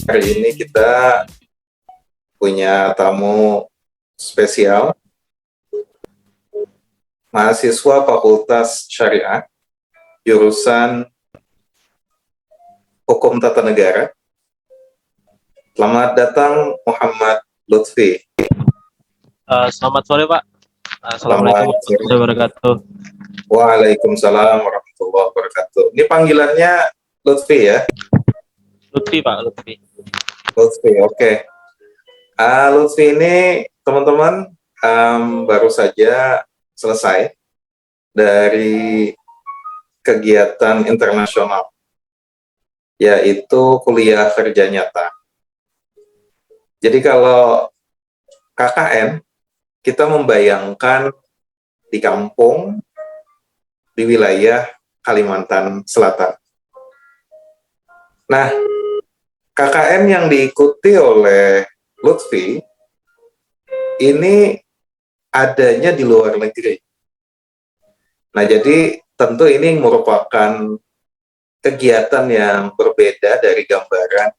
Hari ini kita punya tamu spesial, mahasiswa Fakultas Syariah, jurusan Hukum Tata Negara. Selamat datang Muhammad Lutfi. Selamat sore Pak. Assalamualaikum warahmatullahi wabarakatuh. Waalaikumsalam warahmatullahi wabarakatuh. Ini panggilannya Lutfi ya? Lutfi Pak, Lutfi. Lutfi, oke. Lutfi ini teman-teman baru saja selesai dari kegiatan internasional, yaitu kuliah kerja nyata. Jadi kalau KKN, kita membayangkan di kampung, di wilayah Kalimantan Selatan. Nah, KKN yang diikuti oleh Lutfi, ini adanya di luar negeri. Nah, jadi tentu ini merupakan kegiatan yang berbeda dari gambaran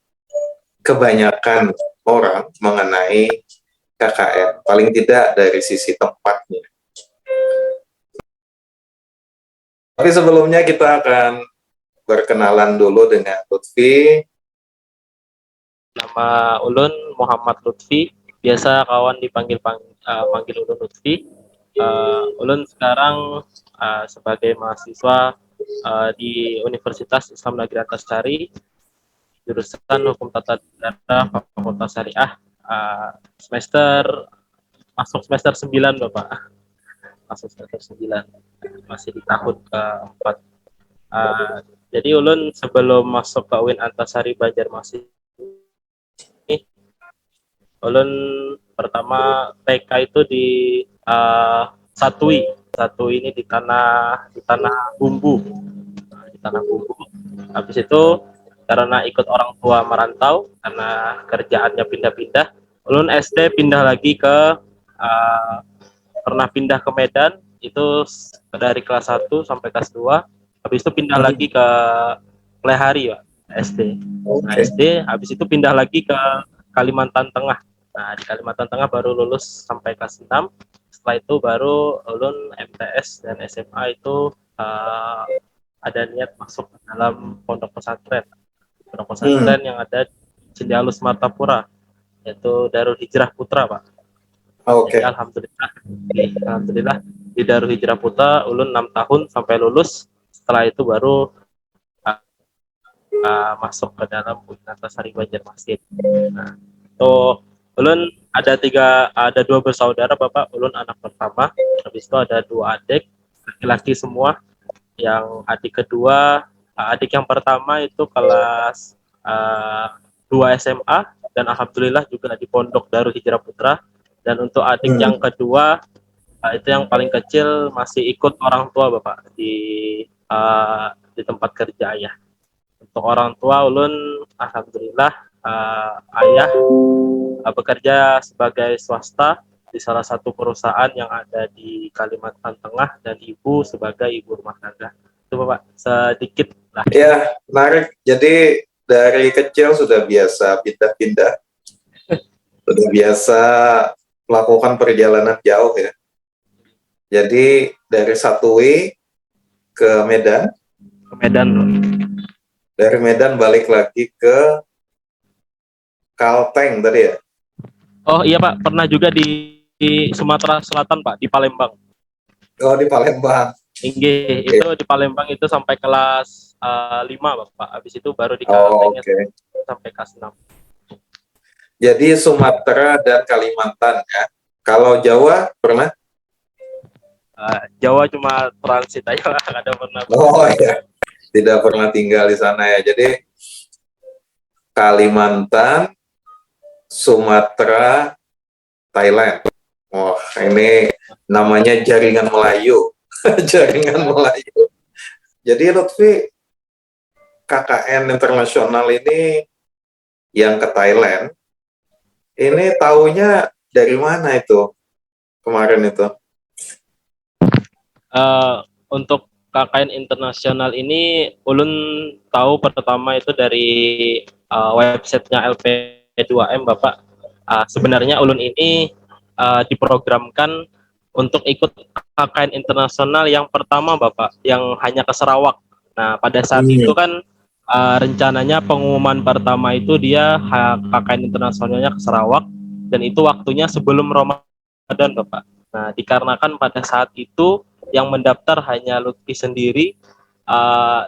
kebanyakan orang mengenai KKN, paling tidak dari sisi tempatnya. Tapi sebelumnya kita akan berkenalan dulu dengan Lutfi. Nama ulun Muhammad Lutfi, biasa kawan dipanggil manggil ulun Lutfi. Ulun sekarang sebagai mahasiswa di Universitas Islam Negeri Antasari, jurusan Hukum Tata Negara Fakultas Syariah, masuk semester 9 Bapak. Masuk semester 9, masih di tahun keempat. Jadi ulun sebelum masuk ke UIN Antasari Banjarmasin, ulun pertama TK itu di Satui. Satui ini di tanah bumbu. Di tanah bumbu. Habis itu karena ikut orang tua merantau, karena kerjaannya pindah-pindah, ulun SD pindah lagi ke pernah pindah ke Medan, itu dari kelas 1 sampai kelas 2. Habis itu pindah lagi ke Lehari ya, SD. Nah, SD, habis itu pindah lagi ke Kalimantan Tengah. Nah, di Kalimantan Tengah baru lulus sampai kelas 6. Setelah itu baru ulun MTS dan SMA itu ada niat masuk ke dalam pondok pesantren. Pondok pesantren yang ada di Cendalus Martapura, yaitu Darul Hijrah Putra, Pak. Jadi alhamdulillah di Darul Hijrah Putra ulun 6 tahun sampai lulus. Setelah itu baru masuk ke dalam UIN Antasari Banjarmasin. Nah, tuh ulun ada 2 bersaudara Bapak. Ulun anak pertama, habis itu ada 2 adik laki-laki semua. Yang adik yang pertama itu kelas 2 SMA, dan alhamdulillah juga di pondok Darul Hijrah Putra. Dan untuk adik yang kedua, itu yang paling kecil masih ikut orang tua Bapak di tempat kerja ayah. Untuk orang tua ulun alhamdulillah ayah bekerja sebagai swasta di salah satu perusahaan yang ada di Kalimantan Tengah, dan ibu sebagai ibu rumah tangga. Itu Bapak sedikit lah. Ya, menarik. Jadi dari kecil sudah biasa pindah-pindah, sudah biasa melakukan perjalanan jauh ya. Jadi dari Satui ke Medan. Ke Medan, Bro. Dari Medan balik lagi ke Kalteng tadi ya? Oh iya Pak, pernah juga di Sumatera Selatan Pak, di Palembang. Oh, di Palembang. Itu di Palembang itu sampai kelas 5 Bapak. Habis itu baru di Kalteng sampai kelas 6. Jadi Sumatera dan Kalimantan ya. Kalau Jawa pernah? Jawa cuma transit aja, nggak ada pernah. Oh iya, tidak pernah tinggal di sana ya. Jadi Kalimantan, Sumatera, Thailand. Wah, ini namanya jaringan Melayu. Jaringan Melayu. Jadi Lutfi, KKN internasional ini yang ke Thailand, ini taunya dari mana itu kemarin itu? Untuk KKN internasional ini ulun tahu pertama itu dari websitenya LP2M Bapak. Sebenarnya ulun ini diprogramkan untuk ikut KKN internasional yang pertama Bapak, yang hanya ke Sarawak. Nah, pada saat itu kan rencananya pengumuman pertama itu dia KKN internasionalnya ke Sarawak, dan itu waktunya sebelum Ramadan Bapak. Nah, dikarenakan pada saat itu yang mendaftar hanya Lutfi sendiri,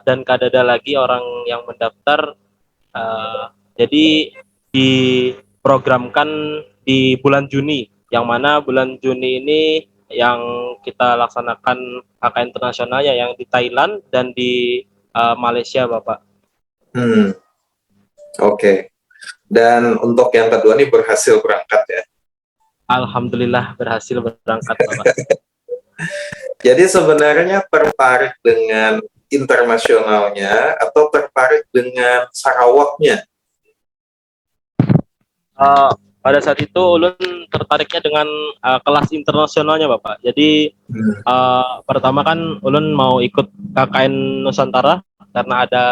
dan kadada lagi orang yang mendaftar, jadi diprogramkan di bulan Juni, yang mana bulan Juni ini yang kita laksanakan KKN internasionalnya yang di Thailand dan di Malaysia Bapak. Oke. Dan untuk yang kedua nih berhasil berangkat ya. Alhamdulillah berhasil berangkat Bapak. Jadi sebenarnya tertarik dengan internasionalnya atau tertarik dengan Sarawaknya? Pada saat itu ulun tertariknya dengan kelas internasionalnya Bapak. Jadi pertama kan ulun mau ikut KKN Nusantara karena ada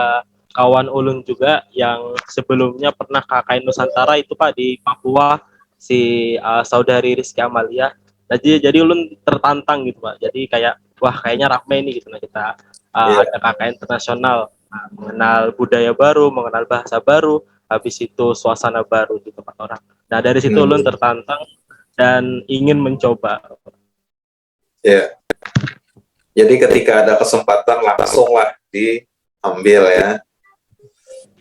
kawan ulun juga yang sebelumnya pernah KKN Nusantara itu Pak di Papua, si saudari Rizky Amalia. Jadi ulun tertantang gitu Pak. Jadi kayak wah kayaknya rame nih gitu. Nah kita ada KKN internasional, mengenal budaya baru, mengenal bahasa baru, habis itu suasana baru di tempat orang. Nah dari situ ulun tertantang dan ingin mencoba. Ya. Jadi ketika ada kesempatan langsunglah diambil ya.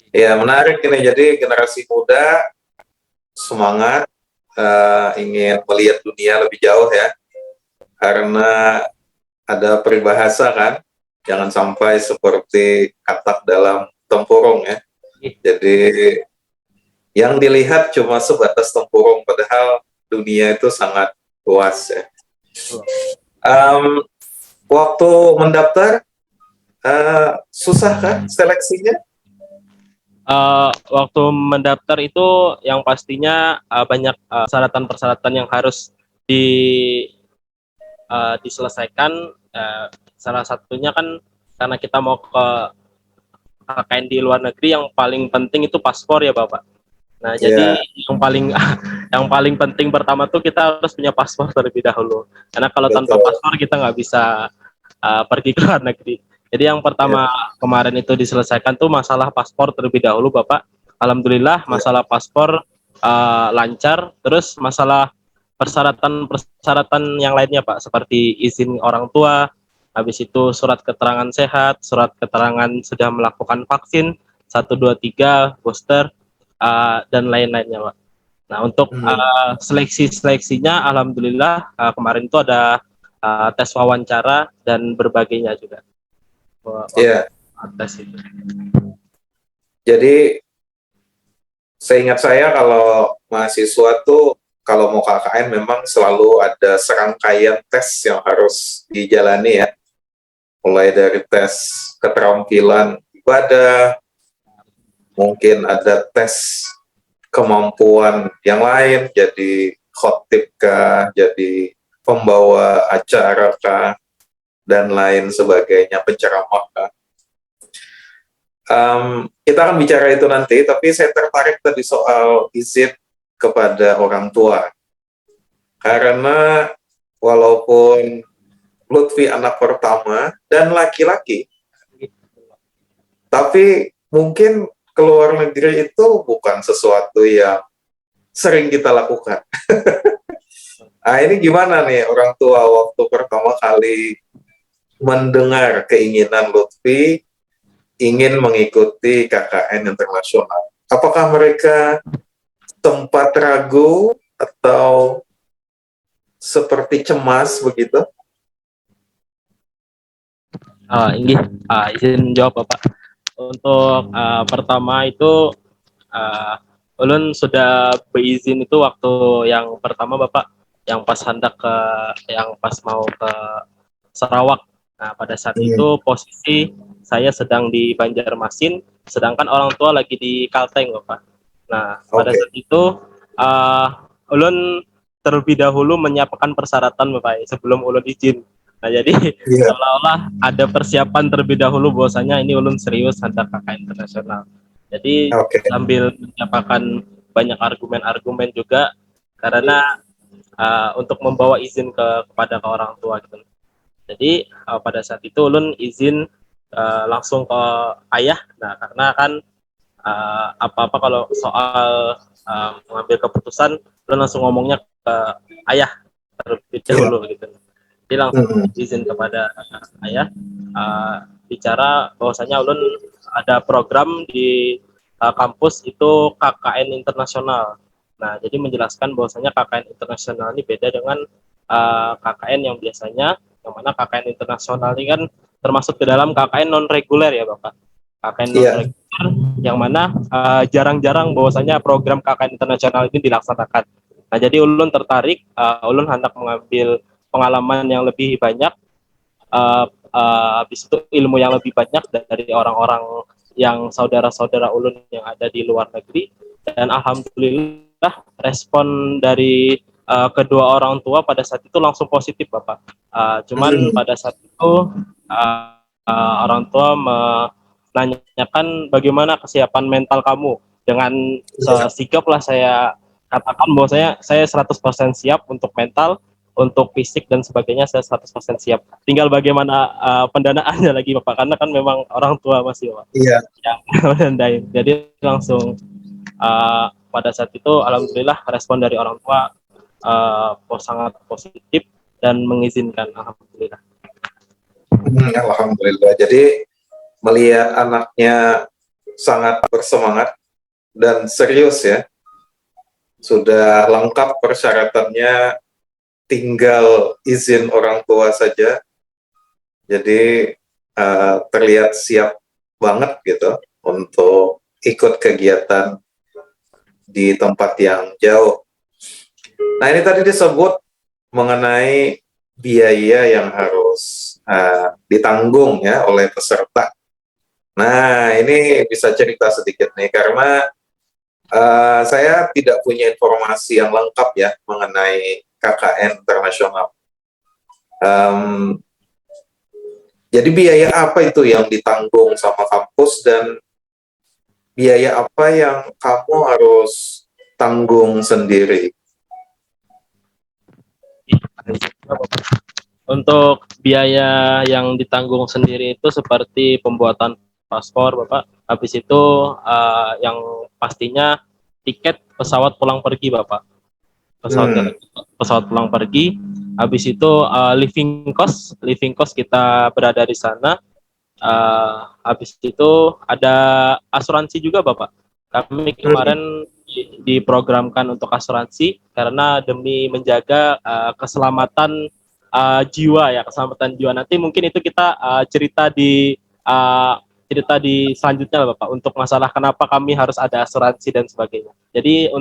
Ya menarik ini. Jadi generasi muda semangat ingin melihat dunia lebih jauh ya. Karena ada peribahasa kan, jangan sampai seperti katak dalam tempurung ya. Jadi yang dilihat cuma sebatas tempurung, padahal dunia itu sangat luas ya. Waktu mendaftar susah kan seleksinya? Waktu mendaftar itu yang pastinya banyak persyaratan-persyaratan yang harus diselesaikan. Salah satunya kan karena kita mau ke KKN di luar negeri, yang paling penting itu paspor ya Bapak. Nah, jadi yang paling penting pertama tuh kita harus punya paspor terlebih dahulu. Karena kalau tanpa paspor kita nggak bisa pergi ke luar negeri. Jadi yang pertama kemarin itu diselesaikan tuh masalah paspor terlebih dahulu Bapak. Alhamdulillah masalah paspor lancar. Terus masalah persyaratan yang lainnya Pak, seperti izin orang tua, habis itu surat keterangan sehat, surat keterangan sudah melakukan vaksin 1, 2, 3 booster, dan lain-lainnya Pak. Nah untuk seleksinya alhamdulillah kemarin itu ada tes wawancara dan berbagainya juga. Tes itu. Jadi seingat saya kalau mahasiswa tuh kalau mau KKN memang selalu ada serangkaian tes yang harus dijalani ya. Mulai dari tes keterampilan ibadah, mungkin ada tes kemampuan yang lain, jadi khotib kah, jadi pembawa acara kah, dan lain sebagainya, penceramah kah. Kita akan bicara itu nanti, tapi saya tertarik tadi soal izin kepada orang tua. Karena walaupun Lutfi anak pertama dan laki-laki, tapi mungkin keluar negeri itu bukan sesuatu yang sering kita lakukan. Nah ini gimana nih orang tua waktu pertama kali mendengar keinginan Lutfi ingin mengikuti KKN internasional? Apakah mereka sempat ragu atau seperti cemas begitu? Izin jawab Bapak. Untuk pertama itu ulun sudah berizin itu waktu yang pertama Bapak, yang pas mau ke Sarawak. Nah pada saat itu posisi saya sedang di Banjarmasin, sedangkan orang tua lagi di Kalteng Bapak. Nah pada saat itu ulun terlebih dahulu menyiapkan persyaratan Bapak sebelum ulun izin. Nah, jadi Iya. seolah-olah ada persiapan terlebih dahulu bahwasanya ini ulun serius hendak KKN internasional. Jadi Oke. sambil menyampaikan banyak argumen-argumen juga karena untuk membawa izin kepada orang tua gitu. Jadi pada saat itu ulun izin langsung ke ayah. Nah, karena kan apa-apa kalau soal mengambil keputusan ulun langsung ngomongnya ke ayah terlebih Iya. dahulu gitu. Jadi langsung Mm-mm. izin kepada ayah bicara bahwasanya ulun ada program di kampus itu KKN internasional. Nah, jadi menjelaskan bahwasanya KKN internasional ini beda dengan KKN yang biasanya, yang mana KKN internasional ini kan termasuk ke dalam KKN non reguler ya Bapak. KKN non Iya. reguler yang mana jarang-jarang bahwasanya program KKN internasional ini dilaksanakan. Nah, jadi ulun tertarik, ulun hendak mengambil pengalaman yang lebih banyak, habis itu ilmu yang lebih banyak dari orang-orang yang saudara-saudara ulun yang ada di luar negeri, dan alhamdulillah respon dari kedua orang tua pada saat itu langsung positif Bapak. Cuman Mm. pada saat itu orang tua menanyakan bagaimana kesiapan mental kamu, dengan Iya. sesigap lah saya katakan bahwa saya 100% siap untuk mental, untuk fisik dan sebagainya saya 100% siap. Tinggal bagaimana pendanaannya lagi Bapak, karena kan memang orang tua masih Bapak Iya. yang mendanai. Jadi langsung pada saat itu alhamdulillah respon dari orang tua sangat positif dan mengizinkan, alhamdulillah. Alhamdulillah. Jadi melihat anaknya sangat bersemangat dan serius ya, sudah lengkap persyaratannya, tinggal izin orang tua saja. Jadi terlihat siap banget gitu untuk ikut kegiatan di tempat yang jauh. Nah, ini tadi disebut mengenai biaya yang harus ditanggung ya oleh peserta. Nah, ini bisa cerita sedikit nih, karena saya tidak punya informasi yang lengkap ya mengenai KKN internasional. Jadi biaya apa itu yang ditanggung sama kampus, dan biaya apa yang kamu harus tanggung sendiri? Untuk biaya yang ditanggung sendiri itu seperti pembuatan paspor, Bapak. Habis itu yang pastinya tiket pesawat pulang pergi, Bapak. Hmm. Pesawat pulang pergi. Habis itu living cost kita berada di sana. Habis itu ada asuransi juga, Bapak. Kami Hmm. kemarin diprogramkan untuk asuransi karena demi menjaga keselamatan jiwa ya, keselamatan jiwa. Nanti mungkin itu kita cerita di selanjutnya lah Bapak, untuk masalah kenapa kami harus ada asuransi dan sebagainya. Jadi Ya.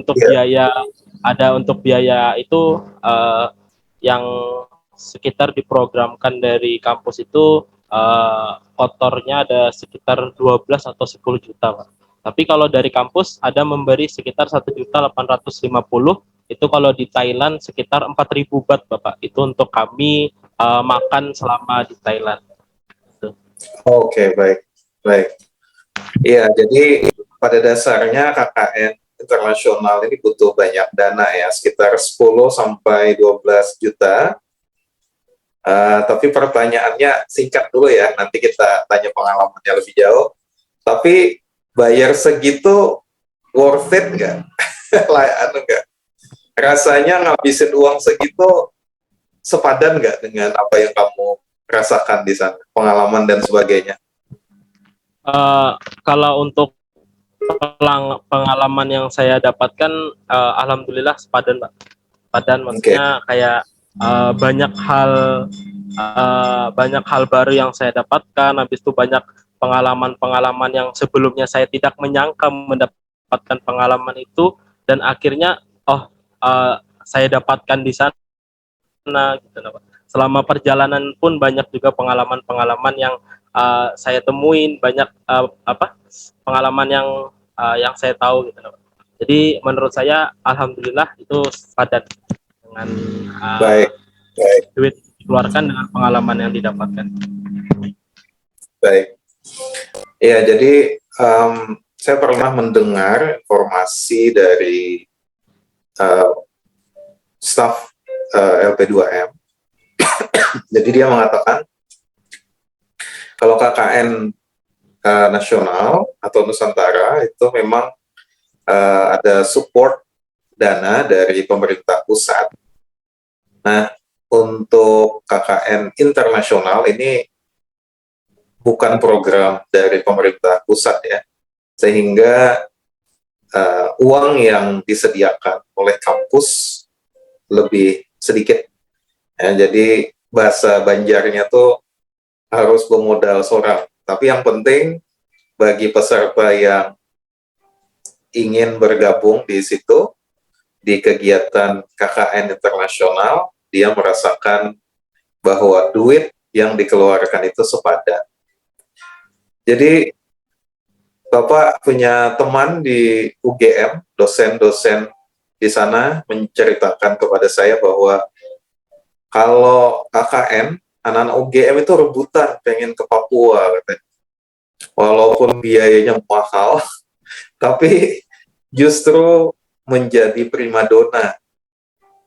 untuk biaya itu yang sekitar diprogramkan dari kampus itu kotornya ada sekitar 12 atau 10 juta Pak. Tapi kalau dari kampus ada memberi sekitar 1.850.000, itu kalau di Thailand sekitar 4.000 baht Bapak. Itu untuk kami makan selama di Thailand. Gitu. Oke, baik. Baik. Iya, jadi pada dasarnya KKN internasional ini butuh banyak dana ya, sekitar 10 sampai 12 juta. Tapi pertanyaannya singkat dulu ya, nanti kita tanya pengalamannya lebih jauh. Tapi bayar segitu worth it nggak? Anu nggak? Rasanya ngabisin uang segitu sepadan nggak dengan apa yang kamu rasakan di sana, pengalaman dan sebagainya? Uh, Kalau untuk pengalaman yang saya dapatkan, alhamdulillah sepadan Pak. Sepadan Oke. maksudnya kayak banyak hal baru yang saya dapatkan. Habis itu banyak pengalaman-pengalaman yang sebelumnya saya tidak menyangka mendapatkan pengalaman itu, dan akhirnya saya dapatkan di sana gitu Pak. Selama perjalanan pun banyak juga pengalaman-pengalaman yang saya temuin, banyak pengalaman yang saya tahu gitu Pak. Jadi menurut saya alhamdulillah itu padat dengan Baik, baik. duit. dikeluarkan dengan pengalaman yang didapatkan. Baik. Ya, jadi saya pernah mendengar informasi dari staf LP2M. Jadi dia mengatakan kalau KKN nasional atau Nusantara itu memang ada support dana dari pemerintah pusat. Nah, untuk KKN internasional ini bukan program dari pemerintah pusat ya, sehingga uang yang disediakan oleh kampus lebih sedikit. Ya, jadi bahasa Banjarnya tuh harus bermodal seorang. Tapi yang penting bagi peserta yang ingin bergabung di situ, di kegiatan KKN internasional, dia merasakan bahwa duit yang dikeluarkan itu sepadan. Jadi Bapak punya teman di UGM, dosen-dosen di sana menceritakan kepada saya bahwa kalau KKN, anak-anak UGM itu rebutan pengen ke Papua, katanya. Walaupun biayanya mahal, tapi justru menjadi primadona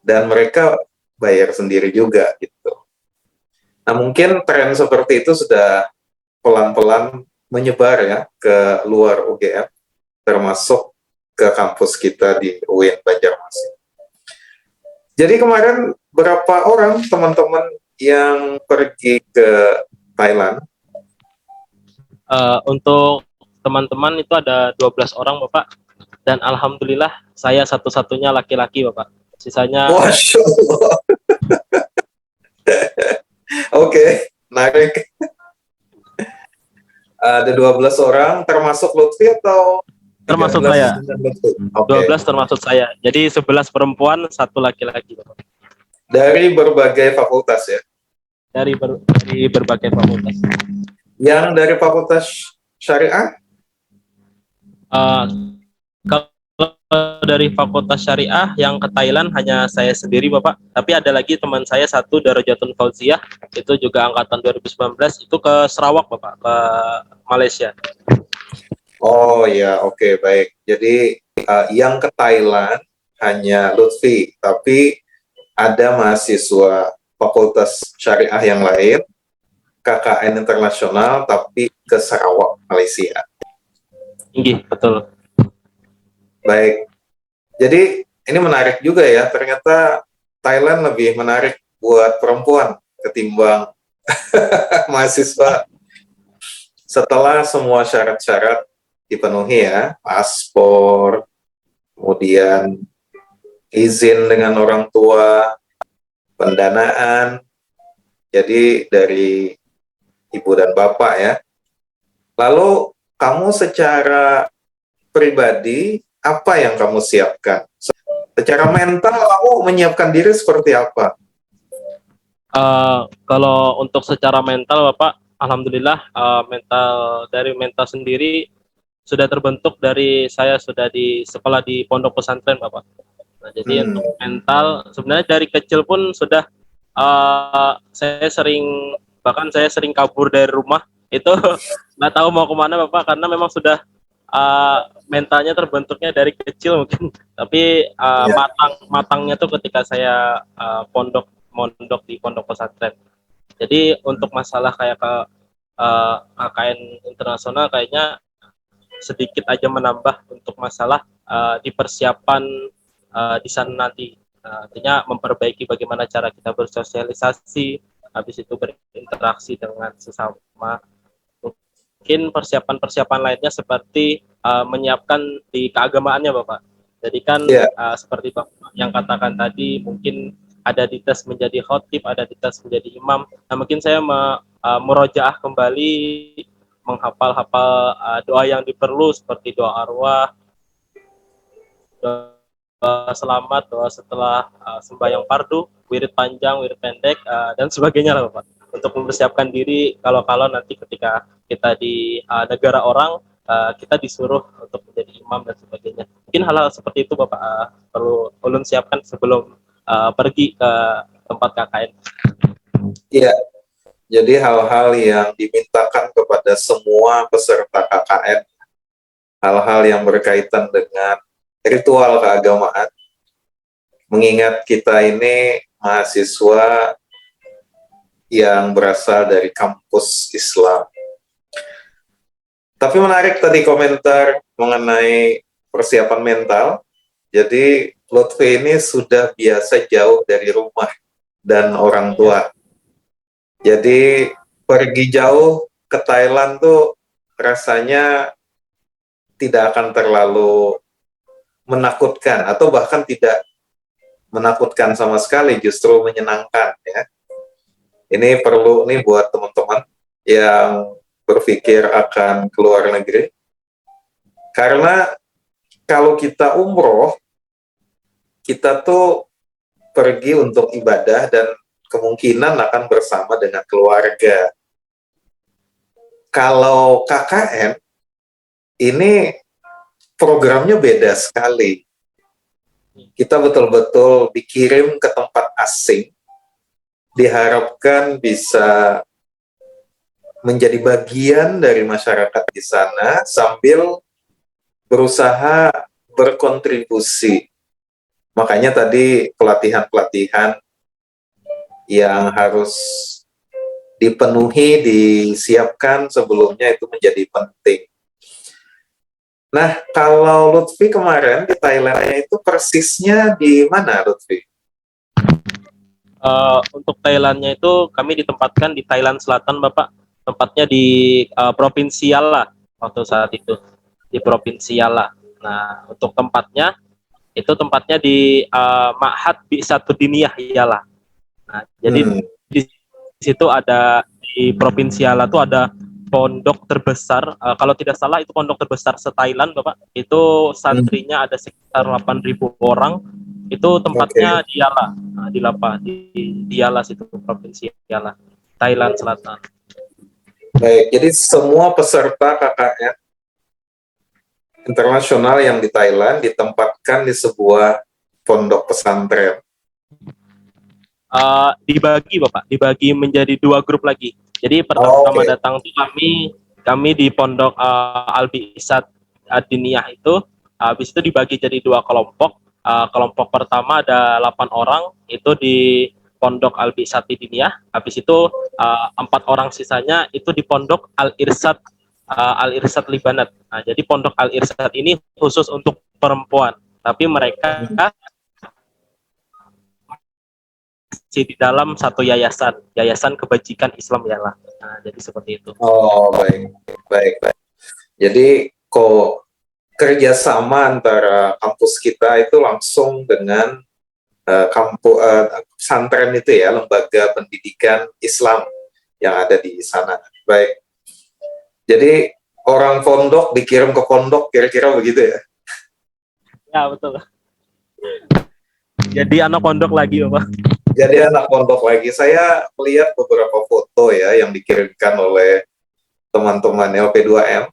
dan mereka bayar sendiri juga gitu. Nah, mungkin tren seperti itu sudah pelan-pelan menyebar ya ke luar UGM, termasuk ke kampus kita di UIN Banjarmasin. Jadi kemarin berapa orang teman-teman yang pergi ke Thailand? Untuk teman-teman itu ada 12 orang Bapak, dan alhamdulillah saya satu-satunya laki-laki Bapak. Sisanya Masya Allah. Oke, menarik. Ada 12 orang, termasuk Lutfi atau termasuk 13 saya. dengan Lutfi? Oke. 12 termasuk saya. Jadi 11 perempuan, 1 laki-laki Bapak. Dari berbagai fakultas ya? Dari berbagai fakultas. Yang dari fakultas syariah? Kalau dari fakultas syariah yang ke Thailand hanya saya sendiri Bapak, tapi ada lagi teman saya satu Darajatun Fauziah, itu juga angkatan 2019, itu ke Sarawak Bapak, ke Malaysia. Oh ya, oke, baik. Jadi yang ke Thailand hanya Lutfi, tapi ada mahasiswa fakultas syariah yang lain, KKN internasional, tapi ke Sarawak, Malaysia. Inggih, betul. Baik. Jadi ini menarik juga ya, ternyata Thailand lebih menarik buat perempuan ketimbang mahasiswa. Setelah semua syarat-syarat dipenuhi ya, paspor, kemudian izin dengan orang tua, pendanaan, jadi dari ibu dan bapak ya. Lalu kamu secara pribadi, apa yang kamu siapkan? Secara mental, kamu menyiapkan diri seperti apa? Kalau untuk secara mental Bapak, alhamdulillah dari mental sendiri sudah terbentuk dari saya sudah di sekolah di pondok pesantren Bapak. Nah, jadi untuk mental sebenarnya dari kecil pun sudah saya sering kabur dari rumah itu nggak tahu mau kemana Bapak, karena memang sudah mentalnya terbentuknya dari kecil mungkin, tapi matangnya tuh ketika saya mondok di pondok pesantren. Jadi untuk masalah kayak KKN internasional kayaknya sedikit aja menambah untuk masalah di persiapan di sana nanti. Artinya memperbaiki bagaimana cara kita bersosialisasi, habis itu berinteraksi dengan sesama. Mungkin persiapan-persiapan lainnya seperti menyiapkan di keagamaannya Bapak. Jadi kan seperti Bapak yang katakan tadi, mungkin ada dites menjadi khotib, ada dites menjadi imam. Nah, mungkin saya murojaah kembali, menghafal-hafal doa yang diperlu seperti doa arwah, doa selamat, doa setelah sembahyang fardu, wirid panjang, wirid pendek, dan sebagainya lah Bapak. Untuk mempersiapkan diri kalau nanti ketika kita di negara orang, kita disuruh untuk menjadi imam dan sebagainya. Mungkin hal-hal seperti itu Bapak perlu ulun siapkan sebelum pergi ke tempat KKN. Iya, jadi hal-hal yang dimintakan kepada semua peserta KKN, hal-hal yang berkaitan dengan ritual keagamaan, mengingat kita ini mahasiswa yang berasal dari kampus Islam. Tapi menarik tadi komentar mengenai persiapan mental. Jadi Lutfi ini sudah biasa jauh dari rumah dan orang tua. Jadi pergi jauh ke Thailand tuh rasanya tidak akan terlalu menakutkan atau bahkan tidak menakutkan sama sekali, justru menyenangkan ya. Ini perlu nih buat teman-teman yang berpikir akan keluar negeri. Karena kalau kita umroh, kita tuh pergi untuk ibadah dan kemungkinan akan bersama dengan keluarga. Kalau KKN, ini programnya beda sekali. Kita betul-betul dikirim ke tempat asing, diharapkan bisa menjadi bagian dari masyarakat di sana sambil berusaha berkontribusi. Makanya tadi pelatihan-pelatihan yang harus dipenuhi, disiapkan sebelumnya itu menjadi penting. Nah, kalau Lutfi kemarin di Thailandnya itu persisnya di mana, Lutfi? Untuk Thailandnya itu kami ditempatkan di Thailand Selatan, Bapak. Tempatnya di Provinsi Yala waktu saat itu, di Provinsi Yala. Nah, untuk tempatnya di Ma'had Bi'satuddiniyah Yala. Nah, jadi di situ ada di Provinsi Yala itu ada pondok terbesar, kalau tidak salah itu pondok terbesar se-Thailand, Bapak. Itu santrinya ada sekitar 8.000 orang. Itu tempatnya di Yala, di Yala situ, Provinsi Yala, Thailand Selatan. Baik, jadi semua peserta KKN internasional yang di Thailand ditempatkan di sebuah pondok pesantren. Dibagi menjadi 2 grup lagi. Jadi pertama datang tuh kami di pondok Al-Bi'sat Ad-Diniyah itu, habis itu dibagi jadi 2 kelompok. Kelompok pertama ada 8 orang itu di pondok Al-Bi'sat Ad-Diniyah. Habis itu 4 orang sisanya itu di pondok Al-Irsad Libanat. Nah, jadi pondok Al-Irsad ini khusus untuk perempuan, tapi mereka di dalam satu yayasan kebajikan Islam ya lah. Nah, jadi seperti itu. Oh, baik. Jadi kerjasama antara kampus kita itu langsung dengan pesantren itu ya, lembaga pendidikan Islam yang ada di sana. Baik. Jadi orang pondok dikirim ke pondok, kira-kira begitu ya? Ya, betul. Jadi anak pondok lagi, Bapak. Jadi anak pondok lagi. Saya melihat beberapa foto ya yang dikirimkan oleh teman-teman LP2M.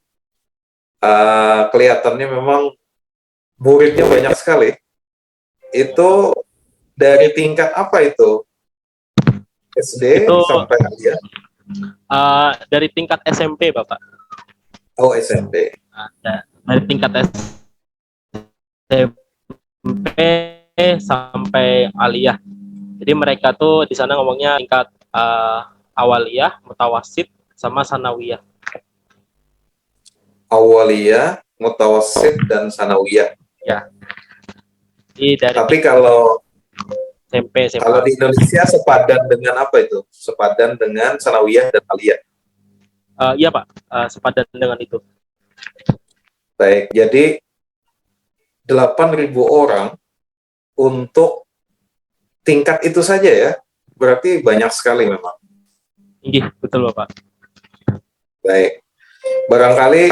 Kelihatannya memang muridnya banyak sekali. Itu dari tingkat apa itu? SD itu sampai aliyah? Dari tingkat SMP, Bapak. Oh, SMP. Dari tingkat SMP sampai aliyah. Jadi mereka tuh di sana ngomongnya tingkat awaliyah, mutawasid, sama sanawiyah. Awaliyah, mutawasid, dan sanawiyah. Ya. Tapi kalau SMP, SMA. Kalau di Indonesia sepadan dengan apa itu? Sepadan dengan sanawiyah dan aliyah. Iya, Pak, sepadan dengan itu. Baik, jadi 8.000 orang untuk tingkat itu saja ya. Berarti banyak sekali memang. Iya, betul, Bapak. Baik. Barangkali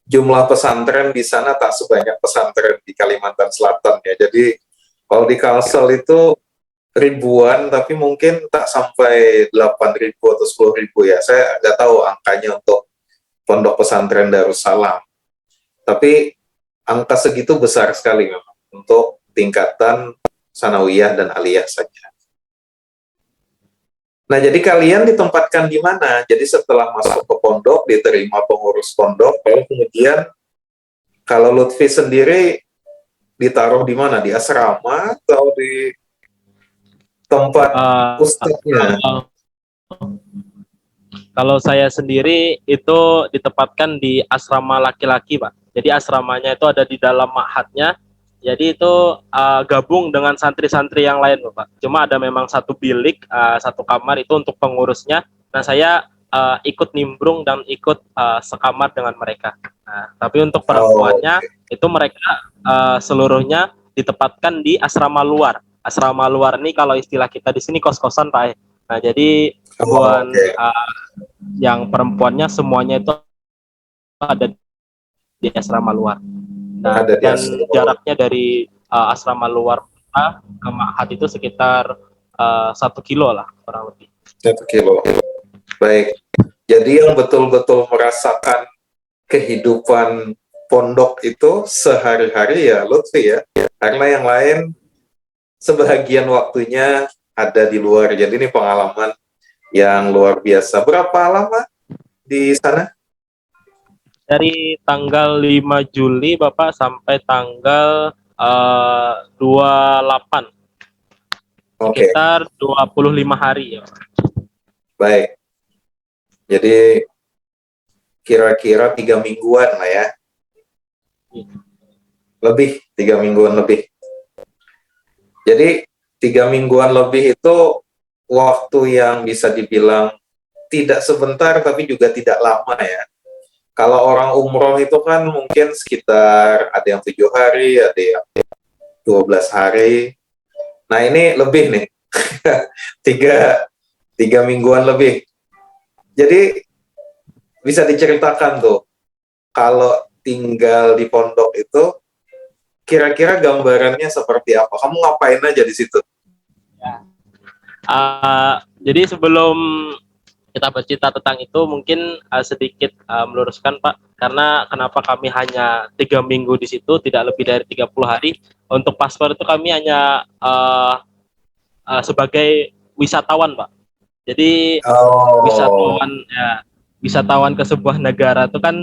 jumlah pesantren di sana tak sebanyak pesantren di Kalimantan Selatan ya. Jadi kalau di Kalsel itu ribuan, tapi mungkin tak sampai 8.000 atau 10.000 ya. Saya nggak tahu angkanya untuk Pondok Pesantren Darussalam. Tapi angka segitu besar sekali memang untuk tingkatan sanawiyah dan aliyah saja. Nah, jadi kalian ditempatkan di mana? Jadi setelah masuk ke pondok, diterima pengurus pondok, lalu kemudian kalau Lutfi sendiri ditaruh di mana? Di asrama atau di tempat Eh, ustadznya? kalau kalau saya sendiri itu ditempatkan di asrama laki-laki, Pak. Jadi asramanya itu ada di dalam ma'hadnya. Jadi itu gabung dengan santri-santri yang lain, Bapak. Cuma ada memang satu bilik, satu kamar itu untuk pengurusnya. Nah, saya ikut nimbrung dan ikut sekamar dengan mereka. Nah, tapi untuk Oh, perempuannya itu mereka seluruhnya ditempatkan di asrama luar. Asrama luar ini kalau istilah kita di sini kos-kosan, Pak. Nah, jadi oh, buat oke. yang perempuannya semuanya itu ada di asrama luar. Nah, Ada di dan asrama. jaraknya dari asrama luar ke Ma'had itu sekitar 1 kilo lah kurang lebih. 1 kilo. Baik. Jadi yang betul-betul merasakan kehidupan pondok itu sehari-hari ya Lutfi ya. Karena yang lain sebahagian waktunya ada di luar. Jadi ini pengalaman yang luar biasa. Berapa lama di sana? Dari tanggal 5 Juli Bapak sampai tanggal 28, Oke, sekitar 25 hari ya. baik. Jadi kira-kira 3 mingguan lah ya. Lebih, 3 mingguan lebih. Jadi 3 mingguan lebih itu waktu yang bisa dibilang tidak sebentar tapi juga tidak lama ya. Kalau orang umroh itu kan mungkin sekitar ada yang 7 hari, ada yang 12 hari. Nah ini lebih nih, tiga, 3 mingguan lebih. Jadi bisa diceritakan tuh, kalau tinggal di pondok itu, kira-kira gambarannya seperti apa? Kamu ngapain aja di situ? Jadi sebelum kita bercerita tentang itu, mungkin sedikit meluruskan Pak, karena kenapa kami hanya 3 minggu di situ, tidak lebih dari 30 hari. Untuk paspor itu kami hanya sebagai wisatawan Pak. Jadi Oh, wisatawan ya, wisatawan ke sebuah negara itu kan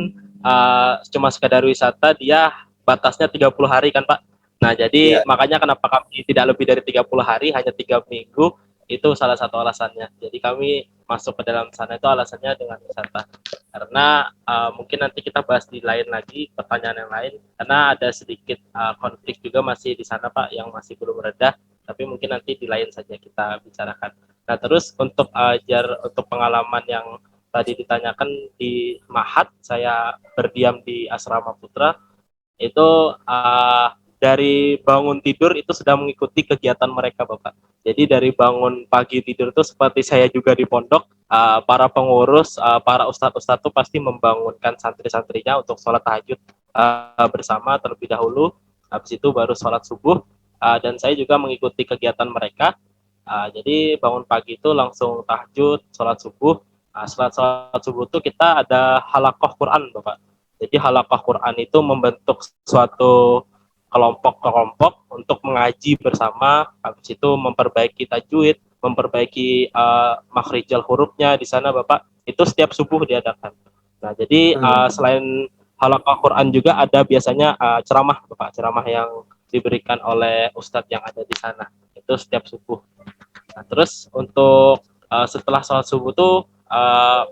cuma sekedar wisata, dia batasnya 30 hari kan Pak. Nah, jadi ya. makanya kenapa kami tidak lebih dari 30 hari, hanya 3 minggu, itu salah satu alasannya. Jadi kami masuk ke dalam sana itu alasannya dengan wisata. Karena mungkin nanti kita bahas di lain lagi, pertanyaan yang lain, karena ada sedikit konflik juga masih di sana Pak, yang masih belum reda, tapi mungkin nanti di lain saja kita bicarakan. Nah, terus untuk untuk pengalaman yang tadi ditanyakan di Mahat, saya berdiam di Asrama Putra, itu dari bangun tidur itu sudah mengikuti kegiatan mereka, Bapak. Jadi dari bangun pagi tidur itu seperti saya juga di pondok, para pengurus, para ustadz-ustadz itu pasti membangunkan santri-santrinya untuk sholat tahajud bersama terlebih dahulu, habis itu baru sholat subuh, dan saya juga mengikuti kegiatan mereka. Jadi bangun pagi itu langsung tahajud, sholat subuh. Setelah sholat subuh itu kita ada halakoh Quran, Bapak. Jadi halakoh Quran itu membentuk suatu kelompok-kelompok untuk mengaji bersama, habis itu memperbaiki tajwid, memperbaiki makhrijal hurufnya di sana, Bapak. Itu setiap subuh diadakan. Nah, jadi Hmm. selain halakoh Quran juga ada biasanya ceramah, Bapak, ceramah yang diberikan oleh ustadz yang ada di sana. Itu setiap subuh. Nah, terus untuk setelah sholat subuh tuh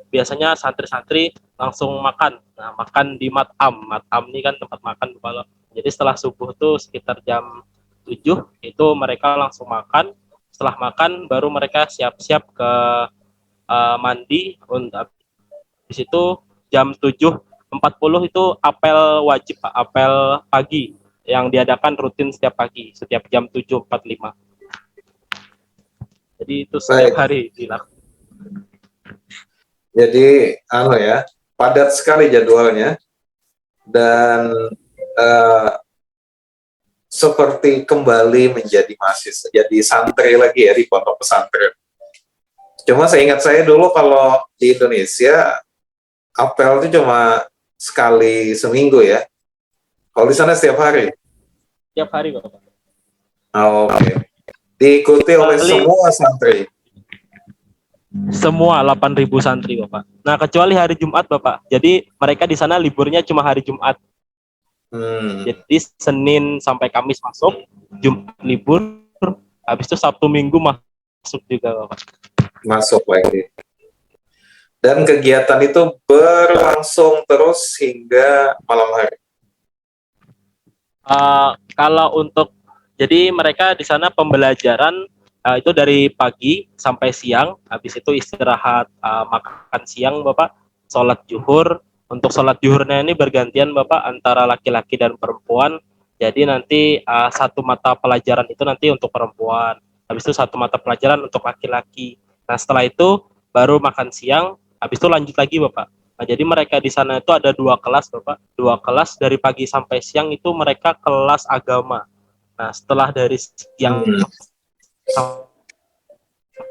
biasanya santri-santri langsung makan. Nah, makan di matam. Matam ini kan tempat makan. Kalau jadi setelah subuh tuh sekitar jam 7 itu mereka langsung makan. Setelah makan baru mereka siap-siap ke mandi. Untuk di situ jam 7:40 itu apel wajib, Pak, apel pagi yang diadakan rutin setiap pagi, setiap jam 7:45. Jadi itu setiap Baik. hari dilakukan. Jadi, ya, padat sekali jadwalnya dan eh, seperti kembali menjadi mahasiswa, jadi santri lagi ya di pondok pesantren. Cuma seingat saya dulu kalau di Indonesia apel itu cuma sekali seminggu ya. Kalau di sana setiap hari. Tiap hari Bapak. Oh, oke. Diikuti oleh Paling semua santri. Semua 8.000 santri Bapak. Nah, kecuali hari Jumat Bapak. Jadi mereka di sana liburnya cuma hari Jumat. Jadi Senin sampai Kamis masuk, Jumat libur, habis itu Sabtu Minggu masuk juga Bapak. Masuk lagi. Dan kegiatan itu berlangsung terus hingga malam hari. Kalau untuk jadi mereka di sana pembelajaran itu dari pagi sampai siang, habis itu istirahat makan siang Bapak, sholat zuhur. Untuk sholat zuhurnya ini bergantian Bapak antara laki-laki dan perempuan. Jadi nanti satu mata pelajaran itu nanti untuk perempuan, habis itu satu mata pelajaran untuk laki-laki. Nah setelah itu baru makan siang, habis itu lanjut lagi Bapak. Nah, jadi mereka di sana itu ada 2 kelas, Bapak. 2 kelas dari pagi sampai siang itu mereka kelas agama. Nah, setelah dari siang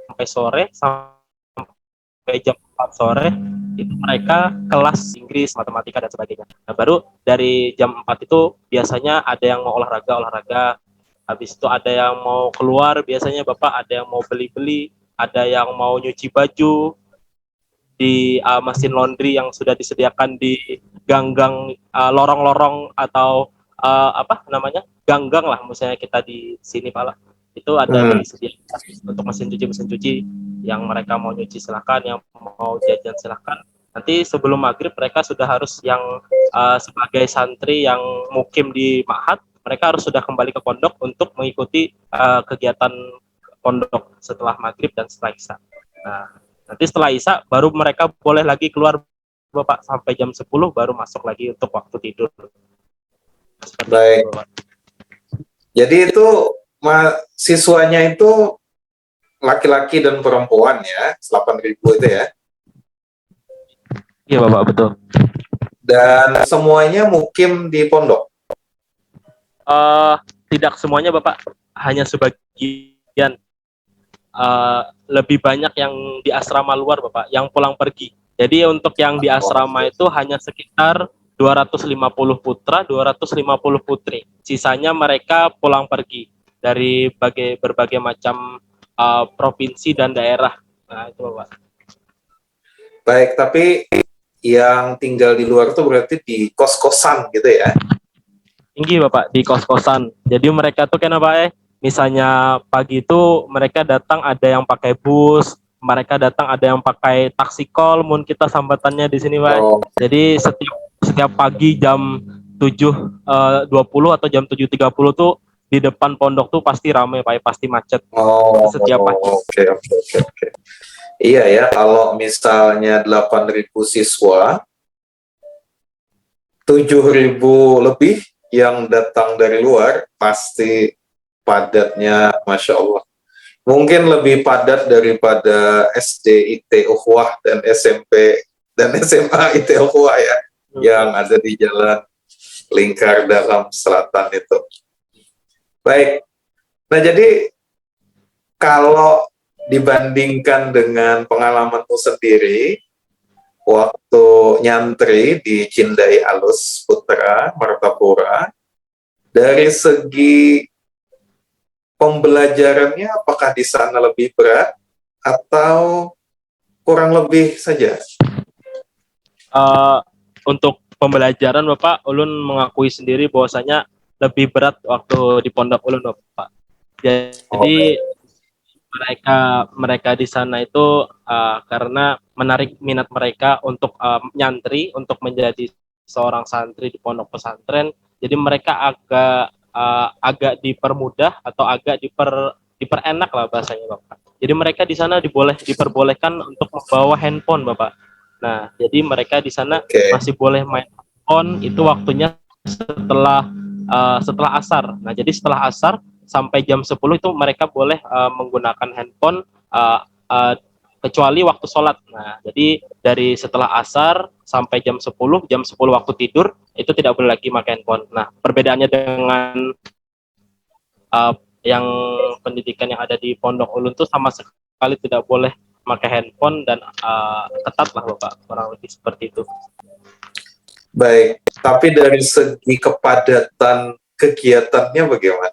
sampai sore, sampai jam 4 sore, itu mereka kelas Inggris, matematika, dan sebagainya. Nah, baru dari jam 4 itu biasanya ada yang mau olahraga. Habis itu ada yang mau keluar, biasanya Bapak ada yang mau beli-beli, ada yang mau nyuci baju, di mesin laundry yang sudah disediakan di ganggang lorong-lorong atau apa namanya ganggang lah misalnya kita di sini Pak itu ada disediakan untuk mesin cuci yang mereka mau nyuci silakan, yang mau jajan silakan. Nanti sebelum maghrib mereka sudah harus yang sebagai santri yang mukim di Ma'had, mereka harus sudah kembali ke pondok untuk mengikuti kegiatan pondok setelah maghrib dan setelah isya. Nah, nanti setelah isya baru mereka boleh lagi keluar Bapak sampai jam 10 baru masuk lagi untuk waktu tidur. Seperti Baik. itu, Bapak. Jadi itu siswanya itu laki-laki dan perempuan ya, 8.000 itu ya. Iya Bapak, betul. Dan semuanya mukim di pondok. Tidak semuanya Bapak, hanya sebagian. Lebih banyak yang di asrama luar Bapak, yang pulang pergi. Jadi untuk yang di asrama itu hanya sekitar 250 putra, 250 putri. Sisanya mereka pulang pergi dari berbagai macam provinsi dan daerah. Nah, itu Bapak. Baik, tapi yang tinggal di luar itu berarti di kos-kosan gitu ya? Tinggi Bapak, di kos-kosan. Jadi mereka tuh kenapa misalnya pagi itu mereka datang ada yang pakai bus, mereka datang ada yang pakai taksi call, mungkin kita sambatannya di sini Pak. Oh, Jadi setiap pagi jam 7.20 atau jam 7.30 tuh di depan pondok tuh pasti ramai Pak, pasti macet. Setiap pagi. Oke. Iya ya, kalau misalnya 8.000 siswa, 7.000 lebih yang datang dari luar, pasti padatnya, Masya Allah. Mungkin lebih padat daripada SD IT Ukhuwah dan SMP dan SMA IT Ukhuwah ya, yang ada di Jalan Lingkar Dalam Selatan itu. Baik, nah jadi kalau dibandingkan dengan pengalamanmu sendiri, waktu nyantri di Cindai Alus Putra, Martapura, dari segi pembelajarannya apakah di sana lebih berat atau kurang lebih saja? Untuk pembelajaran Bapak, Ulun mengakui sendiri bahwasanya lebih berat waktu di pondok Ulun Bapak. Jadi mereka di sana itu karena menarik minat mereka untuk nyantri, untuk menjadi seorang santri di pondok pesantren. Jadi mereka agak dipermudah atau agak diperenak lah bahasanya Bapak. Jadi mereka di sana diperbolehkan untuk membawa handphone Bapak. Nah, jadi mereka di sana masih boleh main handphone itu waktunya setelah asar. Nah, jadi setelah asar sampai jam 10 itu mereka boleh menggunakan handphone kecuali waktu sholat. Nah, jadi dari setelah asar sampai jam 10 waktu tidur itu tidak boleh lagi pakai handphone. Nah, perbedaannya dengan yang pendidikan yang ada di Pondok Ulun itu sama sekali tidak boleh pakai handphone dan ketat lah Bapak, kurang lebih seperti itu. Baik, tapi dari segi kepadatan kegiatannya bagaimana?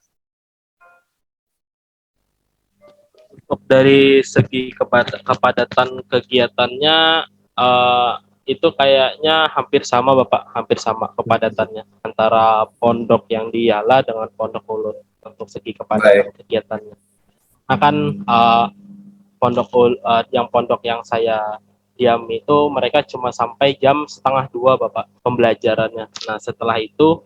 Untuk dari segi kepadatan kegiatannya eh, itu kayaknya hampir sama Bapak, hampir sama kepadatannya antara pondok yang di Yala dengan pondok Ulun untuk segi kepadatan Baik, kegiatannya. Nah kan pondok yang saya diam itu mereka cuma sampai jam setengah dua Bapak pembelajarannya. Nah setelah itu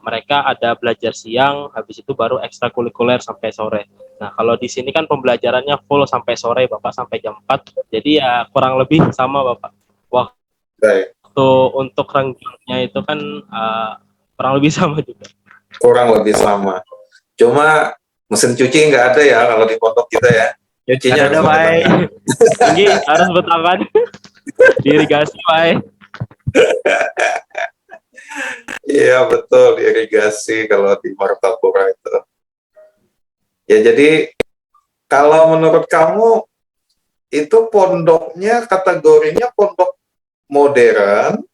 mereka ada belajar siang, habis itu baru ekstrakurikuler sampai sore. Nah kalau di sini kan pembelajarannya full sampai sore Bapak, sampai jam 4. Jadi ya kurang lebih sama Bapak. baik. Waktu untuk renggangnya itu kan kurang lebih sama juga. Kurang lebih sama. Cuma mesin cuci nggak ada ya kalau di pondok kita ya. Nyucinya harus Ada pakai Pak. tangan. Ini harus bertangan diirigasi Pak. Iya betul, irigasi kalau di Martapura itu. Ya jadi kalau menurut kamu itu pondoknya kategorinya pondok modern,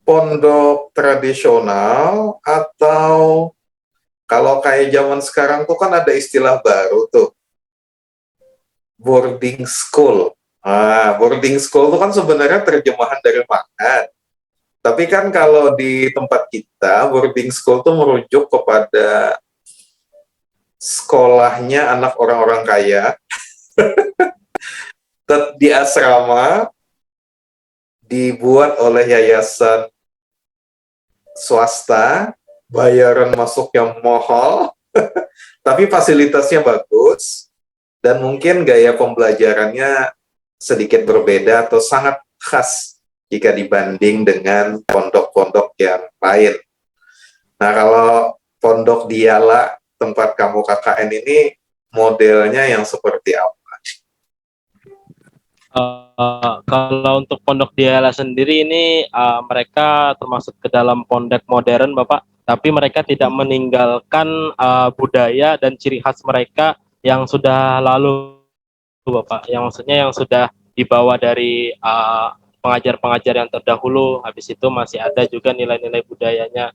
pondok tradisional, atau kalau kayak zaman sekarang tuh kan ada istilah baru tuh, boarding school. Boarding school itu kan sebenarnya terjemahan dari makan. Tapi kan kalau di tempat kita, boarding school itu merujuk kepada sekolahnya anak orang-orang kaya di asrama, dibuat oleh yayasan swasta, bayaran masuk yang mahal, tapi fasilitasnya bagus, dan mungkin gaya pembelajarannya sedikit berbeda atau sangat khas jika dibanding dengan pondok-pondok yang lain. Nah, kalau pondok Diala, tempat kamu KKN ini, modelnya yang seperti apa? Kalau untuk Pondok Diala sendiri ini mereka termasuk ke dalam pondok modern Bapak, tapi mereka tidak meninggalkan budaya dan ciri khas mereka yang sudah lalu Bapak, yang maksudnya yang sudah dibawa dari pengajar-pengajar yang terdahulu, habis itu masih ada juga nilai-nilai budayanya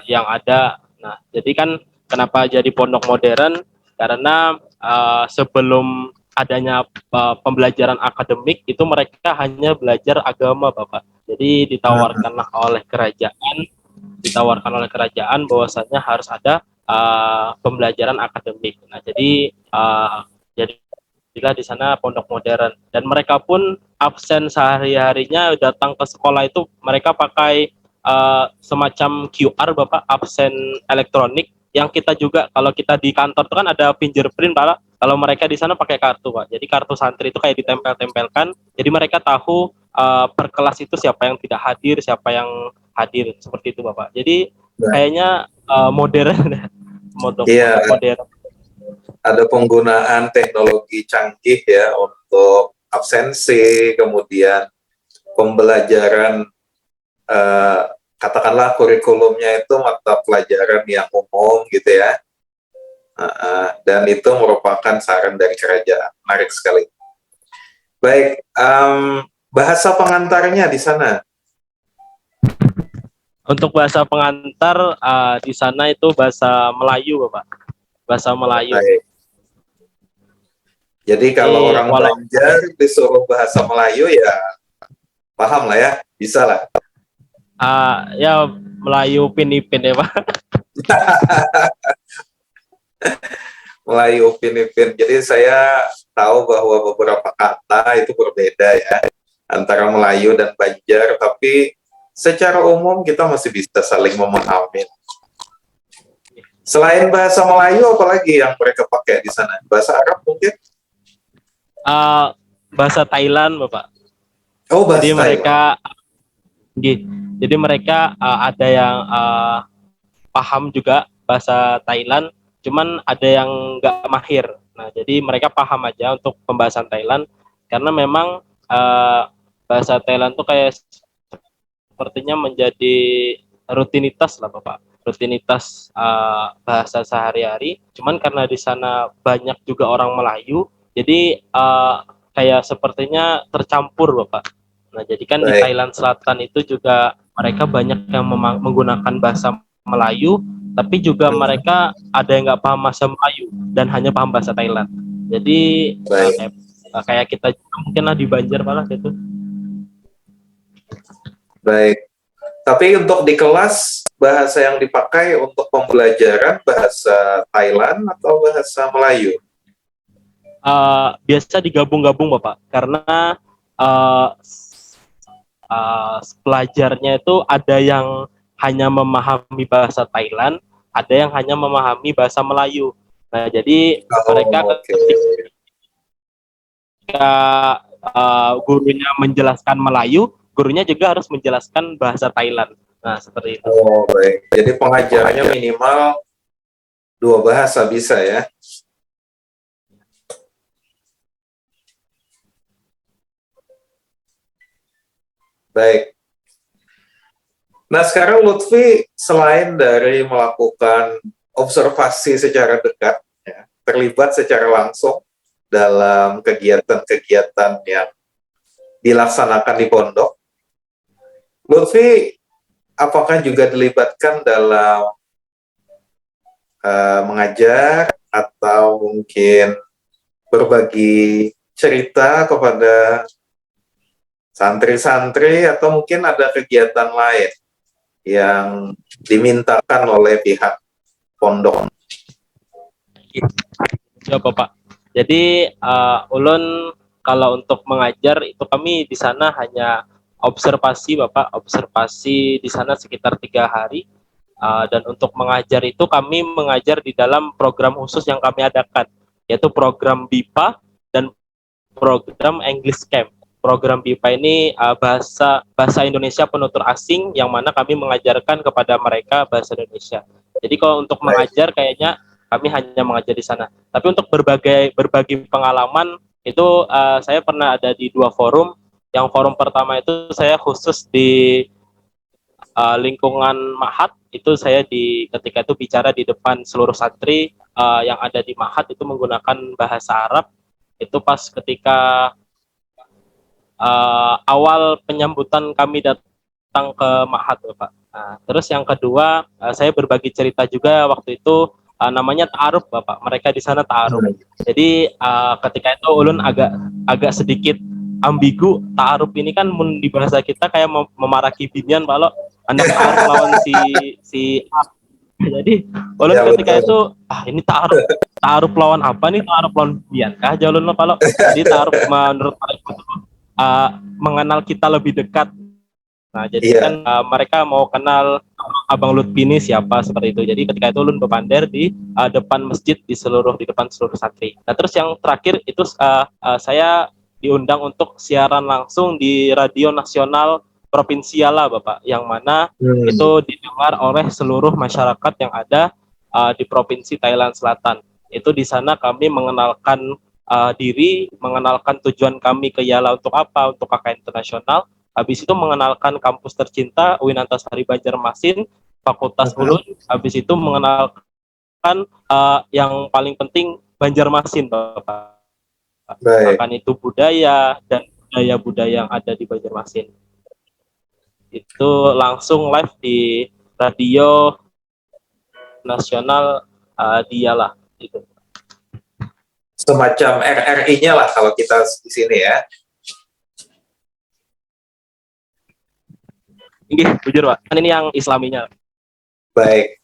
yang ada. Nah, jadi kan kenapa jadi pondok modern? Karena sebelum adanya pembelajaran akademik itu mereka hanya belajar agama Bapak. Jadi ditawarkan oleh kerajaan bahwasanya harus ada pembelajaran akademik. Nah, jadilah di sana pondok modern dan mereka pun absen sehari-harinya datang ke sekolah itu mereka pakai semacam QR Bapak, absen elektronik yang kita juga kalau kita di kantor itu kan ada fingerprint Pak. Kalau mereka di sana pakai kartu Pak. Jadi kartu santri itu kayak ditempel-tempelkan. Jadi mereka tahu per kelas itu siapa yang tidak hadir, siapa yang hadir seperti itu Bapak. Jadi kayaknya modern Iya, modern. ada penggunaan teknologi canggih ya untuk absensi, kemudian pembelajaran, katakanlah kurikulumnya itu mata pelajaran yang umum gitu ya. Dan itu merupakan saran dari kerajaan. Menarik sekali. Baik, bahasa pengantarnya di sana. Untuk bahasa pengantar di sana itu bahasa Melayu Bapak. Bahasa Melayu. Baik. Jadi kalau orang Banjar disuruh bahasa Melayu ya paham lah ya, bisa lah. Ya Melayu Pinipin ya Pak. Melayu Upin-Ipin. Jadi saya tahu bahwa beberapa kata itu berbeda ya antara Melayu dan Banjar, tapi secara umum kita masih bisa saling memahami. Selain bahasa Melayu, apalagi yang mereka pakai di sana? Bahasa Arab mungkin? Bahasa Thailand Bapak. Oh, bahasa Jadi Thailand. mereka ada yang paham juga bahasa Thailand, cuman ada yang nggak mahir. Nah, jadi mereka paham aja untuk pembahasan Thailand, karena memang bahasa Thailand tuh kayak sepertinya menjadi rutinitas lah Bapak, rutinitas bahasa sehari-hari. Cuman karena di sana banyak juga orang Melayu, jadi kayak sepertinya tercampur Bapak. Nah, jadi kan di Thailand Selatan itu juga mereka banyak yang menggunakan bahasa Melayu, tapi juga mereka ada yang nggak paham bahasa Melayu dan hanya paham bahasa Thailand. Jadi Baik. kayak kita juga mungkin lah di Banjar malah gitu. Baik. Tapi untuk di kelas, bahasa yang dipakai untuk pembelajaran bahasa Thailand atau bahasa Melayu? Biasa digabung-gabung Bapak, karena uh, pelajarnya itu ada yang hanya memahami bahasa Thailand, ada yang hanya memahami bahasa Melayu. Nah, jadi mereka Oh, oke. ketika gurunya menjelaskan Melayu, gurunya juga harus menjelaskan bahasa Thailand. Nah, seperti itu. Oh, baik. Jadi pengajarnya minimal dua bahasa bisa ya? Baik. Nah, sekarang Lutfi selain dari melakukan observasi secara dekat, ya, terlibat secara langsung dalam kegiatan-kegiatan yang dilaksanakan di pondok, Lutfi apakah juga dilibatkan dalam mengajar atau mungkin berbagi cerita kepada santri-santri atau mungkin ada kegiatan lain yang dimintakan oleh pihak pondok? Ya, Bapak. Jadi ulun kalau untuk mengajar itu kami di sana hanya observasi, Bapak, observasi di sana sekitar 3 hari. Dan untuk mengajar itu kami mengajar di dalam program khusus yang kami adakan, yaitu program BIPA dan program English Camp. Program BIPA ini bahasa bahasa Indonesia penutur asing, yang mana kami mengajarkan kepada mereka bahasa Indonesia. Jadi kalau untuk Baik. mengajar kayaknya kami hanya mengajar di sana. Tapi untuk berbagi pengalaman itu saya pernah ada di 2 forum. Yang forum pertama itu saya khusus di lingkungan Mahat, itu saya ketika itu bicara di depan seluruh santri yang ada di Mahat, itu menggunakan bahasa Arab. Itu pas ketika awal penyambutan kami datang ke Mahat, Bapak. Nah, terus yang kedua, saya berbagi cerita juga waktu itu, namanya ta'aruf, Bapak. Mereka di sana ta'aruf. Jadi ketika itu ulun agak agak sedikit ambigu. Ta'aruf ini kan di bahasa kita kayak memaraki binian, Pak lo. Anak ta'aruf lawan si A. Jadi ulun Ya, ketika betul. itu, ini ta'aruf ta'aruf lawan apa nih? Ta'aruf lawan binian kah? Jauh ulun lo, Pak lo. Jadi ta'aruf menurut mereka mengenal kita lebih dekat. Nah, jadi kan Iya, mereka mau kenal Abang Lutfi ini siapa, seperti itu. Jadi ketika itu ulun bepander di depan masjid, di depan seluruh santri. Nah, terus yang terakhir itu saya diundang untuk siaran langsung di radio nasional Provinsi Yala, Bapak, yang mana itu hmm, didengar oleh seluruh masyarakat yang ada di Provinsi Thailand Selatan. Itu di sana kami mengenalkan diri, mengenalkan tujuan kami ke Yala untuk apa, untuk KKN Internasional. Habis itu mengenalkan kampus tercinta UIN Antasari Banjarmasin, Fakultas mhm. Ulun. Habis itu mengenalkan yang paling penting Banjarmasin, Bapak. Baik. Akan itu budaya dan budaya-budaya yang ada di Banjarmasin. Itu langsung live di radio nasional Dialah itu. Semacam RRI-nya lah kalau kita di sini ya. Ini jujur, Pak. Kan ini yang islaminya. Baik.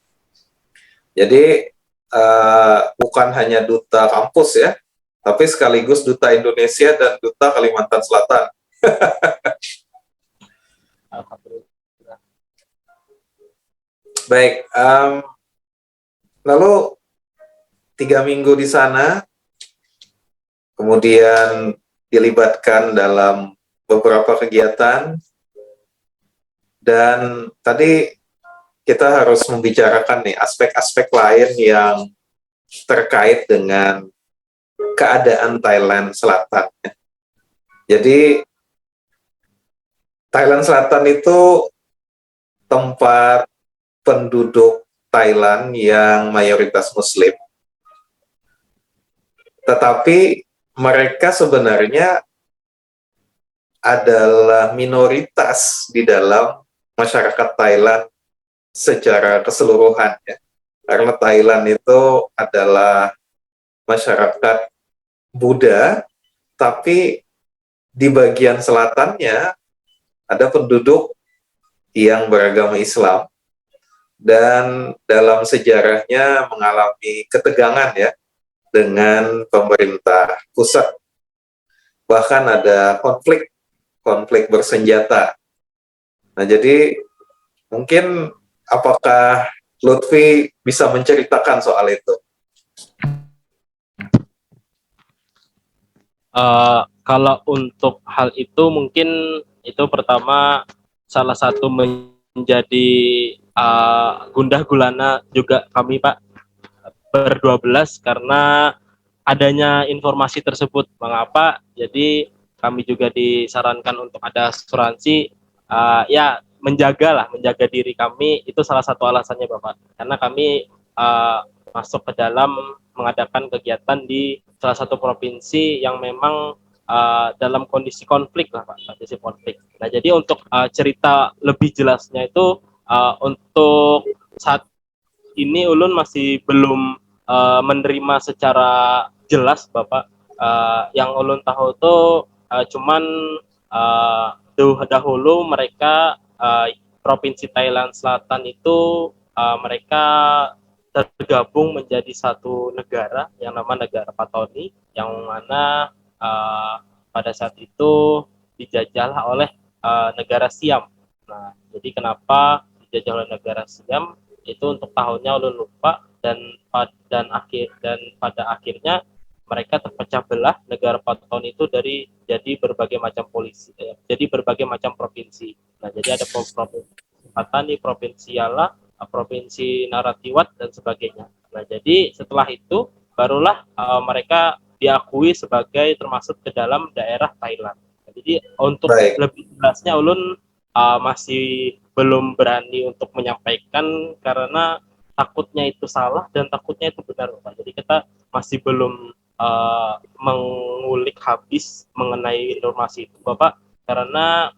Jadi bukan hanya duta kampus ya, tapi sekaligus duta Indonesia dan duta Kalimantan Selatan. Alhamdulillah. Baik. Lalu 3 minggu di sana, kemudian dilibatkan dalam beberapa kegiatan, dan tadi kita harus membicarakan nih aspek-aspek lain yang terkait dengan keadaan Thailand Selatan. Jadi Thailand Selatan itu tempat penduduk Thailand yang mayoritas Muslim, tetapi mereka sebenarnya adalah minoritas di dalam masyarakat Thailand secara keseluruhan ya. Karena Thailand itu adalah masyarakat Buddha, tapi di bagian selatannya ada penduduk yang beragama Islam, dan dalam sejarahnya mengalami ketegangan ya dengan pemerintah pusat. Bahkan ada konflik bersenjata. Nah, jadi mungkin apakah Lutfi bisa menceritakan soal itu? Kalau untuk hal itu mungkin itu pertama salah satu menjadi gundah gulana juga kami Pak berdua belas karena adanya informasi tersebut. Mengapa? Jadi kami juga disarankan untuk ada asuransi, ya menjaga diri kami, itu salah satu alasannya Bapak. Karena kami masuk ke dalam mengadakan kegiatan di salah satu provinsi yang memang dalam kondisi konflik lah Pak, kondisi konflik. Nah jadi untuk cerita lebih jelasnya itu untuk saat ini Ulun masih belum menerima secara jelas Bapak. Yang Ulun tahu itu cuman dahulu mereka Provinsi Thailand Selatan itu mereka tergabung menjadi satu negara yang nama negara Patoni, yang mana pada saat itu dijajah oleh negara Siam. Nah, jadi kenapa dijajah oleh negara Siam? Itu untuk tahunnya ulun lupa, dan pada akhirnya mereka terpecah belah negara Paton itu jadi berbagai macam jadi berbagai macam provinsi. Nah, jadi ada provinsi Patani, provinsi Yala, provinsi Naratiwat dan sebagainya. Nah, jadi setelah itu barulah mereka diakui sebagai termasuk ke dalam daerah Thailand. Nah, jadi untuk Baik, lebih jelasnya ulun masih belum berani untuk menyampaikan karena takutnya itu salah dan takutnya itu benar Bapak. Jadi kita masih belum mengulik habis mengenai informasi itu Bapak, karena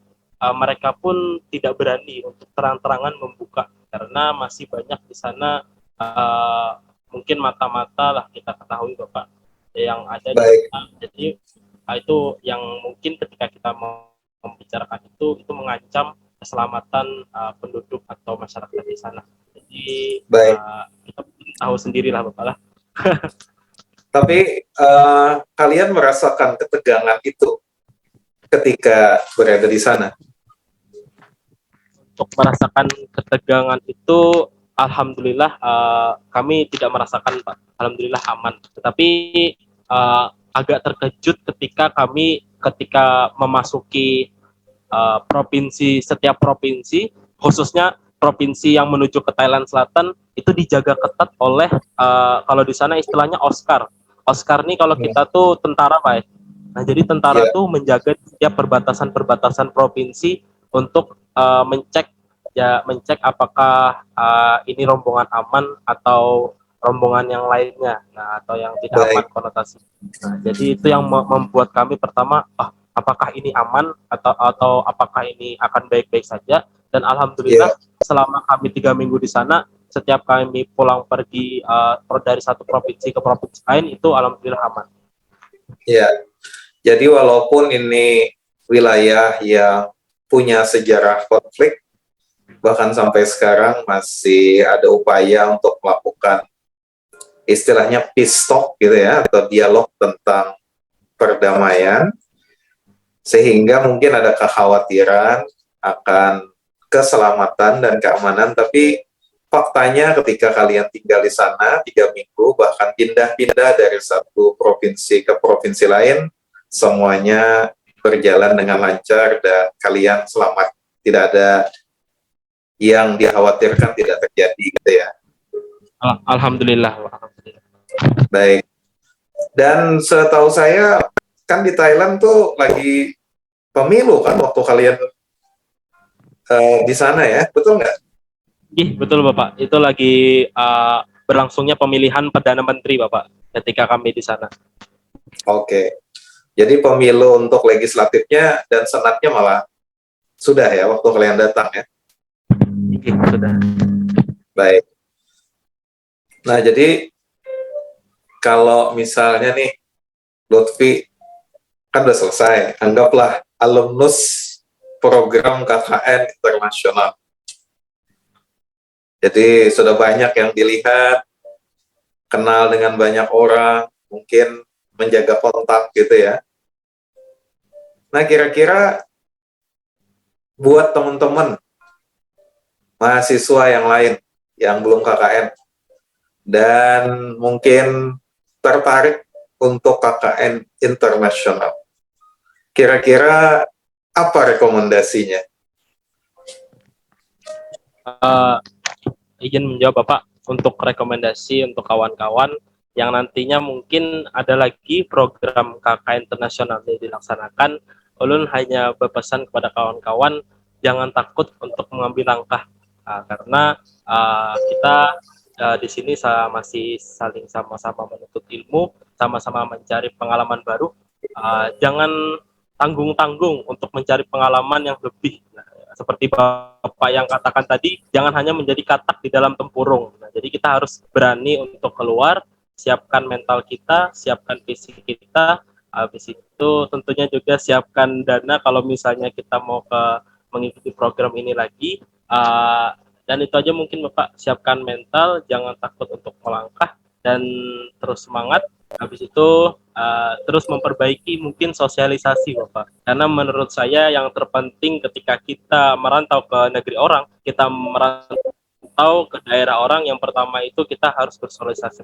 mereka pun tidak berani untuk terang-terangan membuka karena masih banyak di sana mungkin mata-mata lah kita ketahui Bapak yang ada di baik, sana. Jadi itu yang mungkin ketika kita membicarakan itu mengancam keselamatan penduduk atau masyarakat di sana. Jadi baik. kita tahu sendirilah Bapak lah. Tapi kalian merasakan ketegangan itu ketika berada di sana? Untuk merasakan ketegangan itu alhamdulillah kami tidak merasakan Pak. Alhamdulillah aman. Tetapi agak terkejut ketika memasuki setiap provinsi, khususnya provinsi yang menuju ke Thailand Selatan itu dijaga ketat oleh kalau di sana istilahnya Oscar. Oscar nih kalau kita tuh tentara Pak. Nah, jadi tentara Ya, tuh menjaga setiap perbatasan-perbatasan provinsi untuk mencek apakah ini rombongan aman atau rombongan yang lainnya, nah atau yang tidak aman baik. konotasi. Nah, jadi itu yang membuat kami pertama, apakah ini aman atau apakah ini akan baik-baik saja? Dan alhamdulillah Ya, selama kami 3 minggu di sana, setiap kami pulang pergi dari satu provinsi ke provinsi lain itu alhamdulillah aman. ya. Jadi walaupun ini wilayah yang punya sejarah konflik, bahkan sampai sekarang masih ada upaya untuk melakukan istilahnya peace talk gitu ya, atau dialog tentang perdamaian, sehingga mungkin ada kekhawatiran akan keselamatan dan keamanan, tapi faktanya ketika kalian tinggal di sana 3 minggu, bahkan pindah-pindah dari satu provinsi ke provinsi lain, semuanya berjalan dengan lancar dan kalian selamat. Tidak ada yang dikhawatirkan tidak terjadi gitu ya. Alhamdulillah, alhamdulillah. Baik. Dan setahu saya kan di Thailand tuh lagi pemilu kan waktu kalian di sana ya, betul nggak? Betul Bapak. Itu lagi berlangsungnya pemilihan Perdana Menteri Bapak ketika kami di sana. Oke. Jadi pemilu untuk legislatifnya dan senatnya malah sudah ya waktu kalian datang ya. Sudah. Baik. Nah, jadi kalau misalnya nih Lutfi kan udah selesai, anggaplah alumnus program KKN internasional. Jadi sudah banyak yang dilihat, kenal dengan banyak orang, mungkin menjaga kontak gitu ya. Nah, kira-kira buat teman-teman mahasiswa yang lain yang belum KKN dan mungkin tertarik untuk KKN internasional, kira-kira apa rekomendasinya? Izin menjawab Bapak, untuk rekomendasi untuk kawan-kawan yang nantinya mungkin ada lagi program KKN internasional yang dilaksanakan, ulun hanya berpesan kepada kawan-kawan jangan takut untuk mengambil langkah, karena kita di sini masih saling sama-sama menuntut ilmu, sama-sama mencari pengalaman baru. Jangan tanggung-tanggung untuk mencari pengalaman yang lebih. Nah, seperti Bapak yang katakan tadi, jangan hanya menjadi katak di dalam tempurung. Nah, jadi kita harus berani untuk keluar, siapkan mental kita, siapkan fisik kita. Habis itu tentunya juga siapkan dana kalau misalnya kita mau mengikuti program ini lagi. Dan itu aja mungkin Bapak, siapkan mental, jangan takut untuk melangkah dan terus semangat. Habis itu terus memperbaiki mungkin sosialisasi Bapak. Karena menurut saya yang terpenting ketika kita merantau ke negeri orang, kita merantau ke daerah orang, yang pertama itu kita harus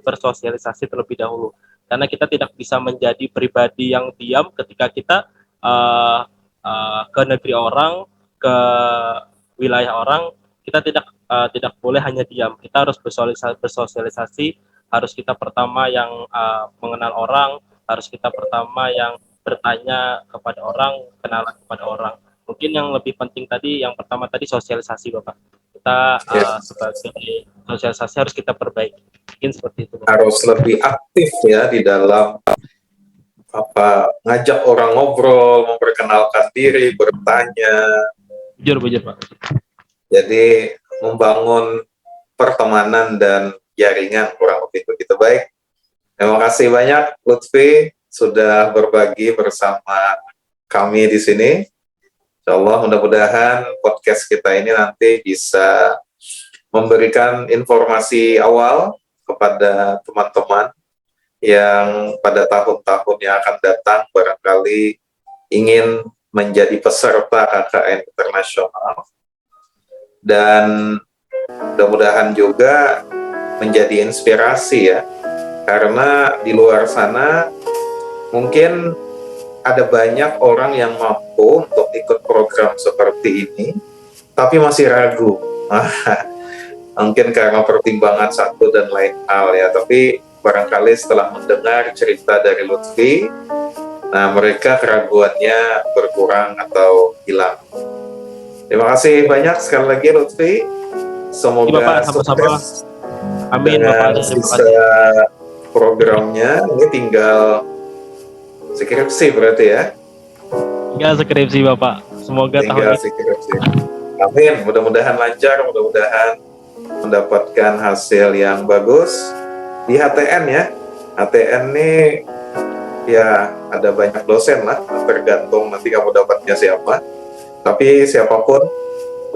bersosialisasi terlebih dahulu. Karena kita tidak bisa menjadi pribadi yang diam ketika kita ke negeri orang, ke wilayah orang, kita tidak boleh hanya diam. Kita harus bersosialisasi, harus kita pertama yang mengenal orang, harus kita pertama yang bertanya kepada orang, kenalan kepada orang. Mungkin yang lebih penting tadi, yang pertama tadi sosialisasi Bapak. Kita sebagai sosialisasi harus kita perbaiki. Mungkin seperti itu Bapak. Harus lebih aktif ya di dalam ngajak orang ngobrol, memperkenalkan diri, bertanya. Bujur Pak. Jadi membangun pertemanan dan jaringan, kurang lebih begitu. Baik. Terima kasih banyak Lutfi sudah berbagi bersama kami di sini. Insyaallah mudah-mudahan podcast kita ini nanti bisa memberikan informasi awal kepada teman-teman yang pada tahun-tahun yang akan datang barangkali ingin menjadi peserta KKN internasional, dan mudah-mudahan juga menjadi inspirasi ya, karena di luar sana mungkin ada banyak orang yang mampu untuk ikut program seperti ini tapi masih ragu. Mungkin karena pertimbangan satu dan lain hal ya, tapi barangkali setelah mendengar cerita dari Lutfi, nah mereka keraguannya berkurang atau hilang. Terima kasih banyak sekali lagi Lutfi. Semoga Bapak, sama-sama. sukses. Amin dengan Bapak. sisa programnya. Ini tinggal skripsi berarti ya? Tinggal skripsi Bapak. Semoga Tinggal tahun ini. skripsi. Amin. Mudah-mudahan lancar. Mudah-mudahan mendapatkan hasil yang bagus di HTN ya. HTN ini ya ada banyak dosen lah, tergantung nanti kamu dapatnya siapa. Tapi siapapun,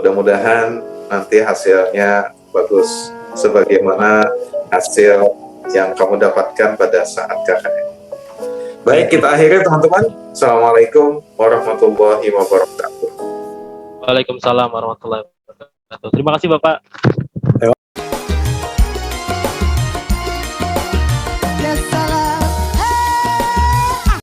mudah-mudahan nanti hasilnya bagus sebagaimana hasil yang kamu dapatkan pada saat KKN. Baik, kita akhiri teman-teman. Assalamualaikum warahmatullahi wabarakatuh. Waalaikumsalam warahmatullahi wabarakatuh. Terima kasih Bapak.